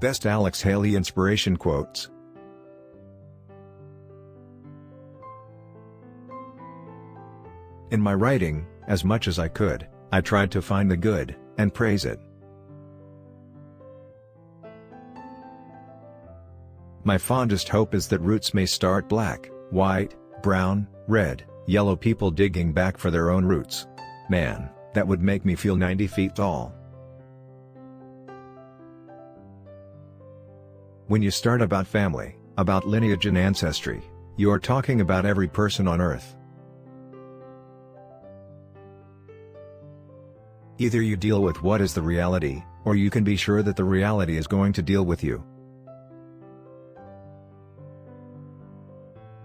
Best Alex Haley Inspiration Quotes. In my writing, as much as I could, I tried to find the good, and praise it. My fondest hope is that roots may start black, white, brown, red, yellow, people digging back for their own roots. Man, that would make me feel 90 feet tall. When you start about family, about lineage and ancestry, you are talking about every person on earth. Either you deal with what is the reality, or you can be sure that the reality is going to deal with you.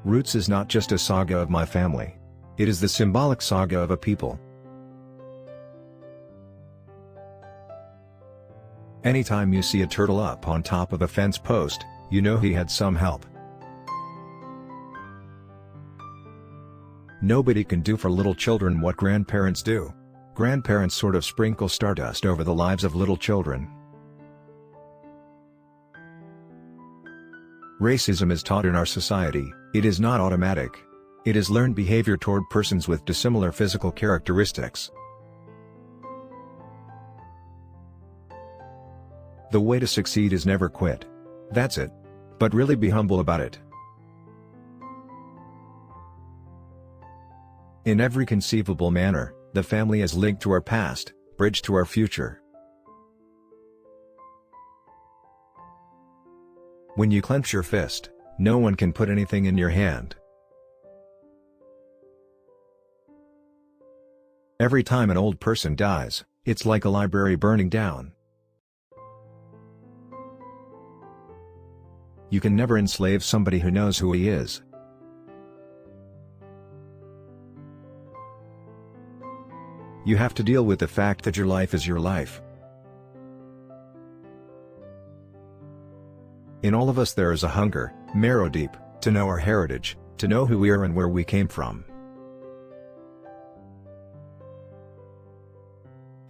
Roots is not just a saga of my family. It is the symbolic saga of a people. Anytime you see a turtle up on top of a fence post, you know he had some help. Nobody can do for little children what grandparents do. Grandparents sort of sprinkle stardust over the lives of little children. Racism is taught in our society. It is not automatic. It is learned behavior toward persons with dissimilar physical characteristics. The way to succeed is never quit. That's it. But really be humble about it. In every conceivable manner, the family is linked to our past, bridged to our future. When you clench your fist, no one can put anything in your hand. Every time an old person dies, it's like a library burning down. You can never enslave somebody who knows who he is. You have to deal with the fact that your life is your life. In all of us there is a hunger, marrow deep, to know our heritage, to know who we are and where we came from.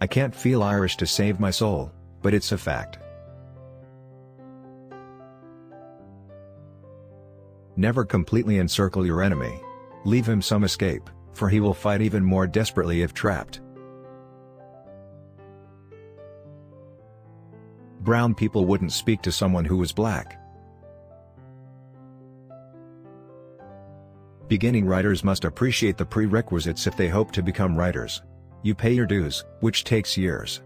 I can't feel Irish to save my soul, but it's a fact. Never completely encircle your enemy. Leave him some escape, for he will fight even more desperately if trapped. Brown people wouldn't speak to someone who was black. Beginning writers must appreciate the prerequisites if they hope to become writers. You pay your dues, which takes years.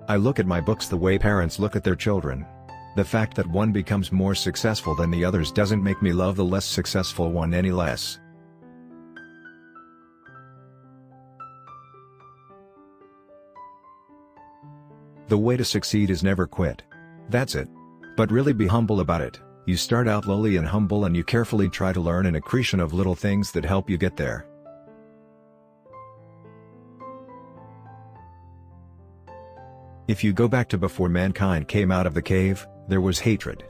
I look at my books the way parents look at their children. The fact that one becomes more successful than the others doesn't make me love the less successful one any less. The way to succeed is never quit. That's it. But really be humble about it. You start out lowly and humble and you carefully try to learn an accretion of little things that help you get there. If you go back to before mankind came out of the cave, there was hatred.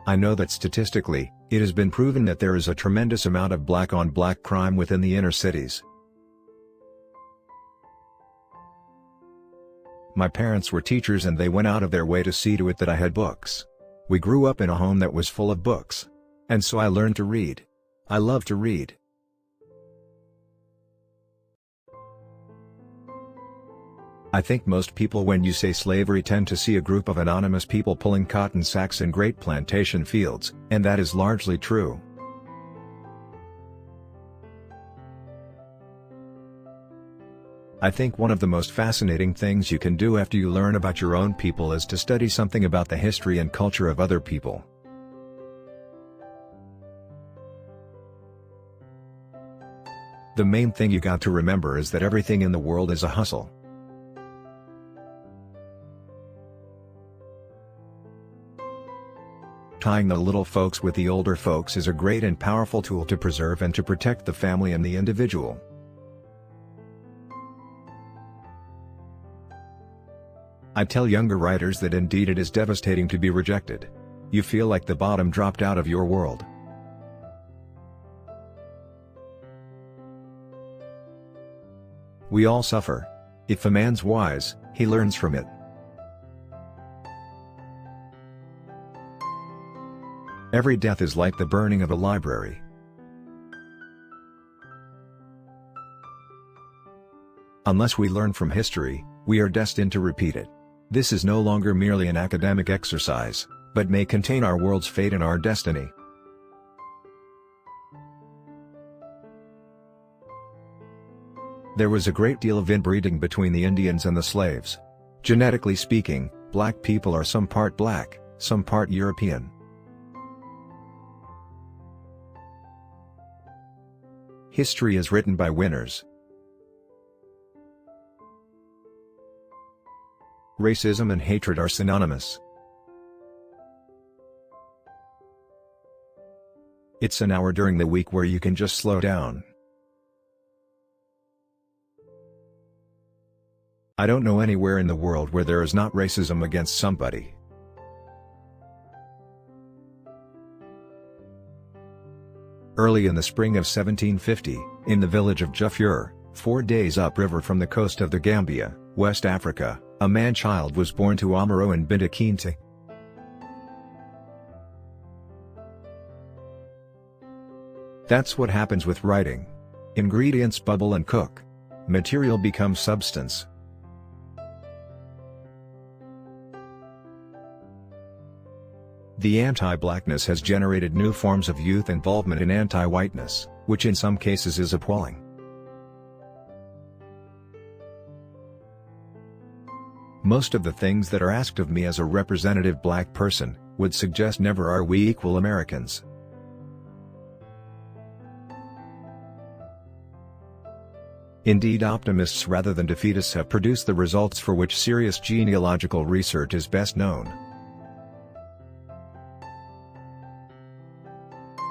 I know that statistically, it has been proven that there is a tremendous amount of black-on-black crime within the inner cities. My parents were teachers and they went out of their way to see to it that I had books. We grew up in a home that was full of books. And so I learned to read. I love to read. I think most people when you say slavery tend to see a group of anonymous people pulling cotton sacks in great plantation fields, and that is largely true. I think one of the most fascinating things you can do after you learn about your own people is to study something about the history and culture of other people. The main thing you got to remember is that everything in the world is a hustle. Tying the little folks with the older folks is a great and powerful tool to preserve and to protect the family and the individual. I tell younger writers that indeed it is devastating to be rejected. You feel like the bottom dropped out of your world. We all suffer. If a man's wise, he learns from it. Every death is like the burning of a library. Unless we learn from history, we are destined to repeat it. This is no longer merely an academic exercise, but may contain our world's fate and our destiny. There was a great deal of inbreeding between the Indians and the slaves. Genetically speaking, black people are some part black, some part European. History is written by winners. Racism and hatred are synonymous. It's an hour during the week where you can just slow down. I don't know anywhere in the world where there is not racism against somebody. Early in the spring of 1750, in the village of Jufure, 4 days upriver from the coast of the Gambia, West Africa, a man-child was born to Amaro and Binta Kinte. That's what happens with writing. Ingredients bubble and cook. Material becomes substance. The anti-blackness has generated new forms of youth involvement in anti-whiteness, which in some cases is appalling. Most of the things that are asked of me as a representative black person, would suggest never are we equal Americans. Indeed, optimists rather than defeatists have produced the results for which serious genealogical research is best known.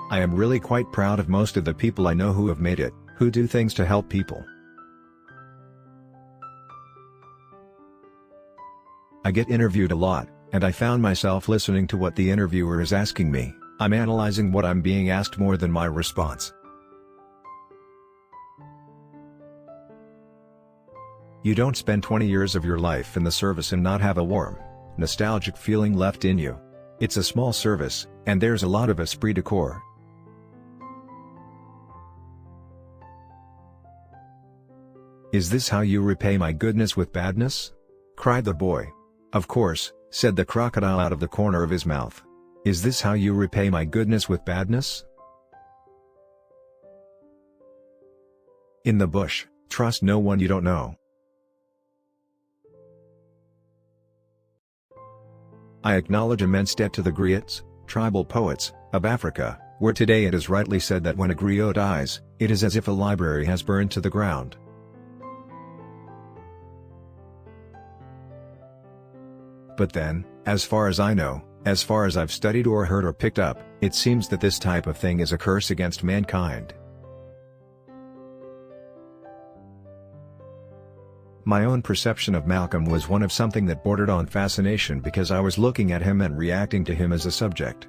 I am really quite proud of most of the people I know who have made it, who do things to help people. I get interviewed a lot, and I found myself listening to what the interviewer is asking me. I'm analyzing what I'm being asked more than my response. You don't spend 20 years of your life in the service and not have a warm, nostalgic feeling left in you. It's a small service, and there's a lot of esprit de corps. "Is this how you repay my goodness with badness?" cried the boy. "Of course," said the crocodile out of the corner of his mouth. "Is this how you repay my goodness with badness?" In the bush, trust no one you don't know. I acknowledge immense debt to the griots, tribal poets, of Africa, where today it is rightly said that when a griot dies, it is as if a library has burned to the ground. But then, as far as I know, as far as I've studied or heard or picked up, it seems that this type of thing is a curse against mankind. My own perception of Malcolm was one of something that bordered on fascination because I was looking at him and reacting to him as a subject.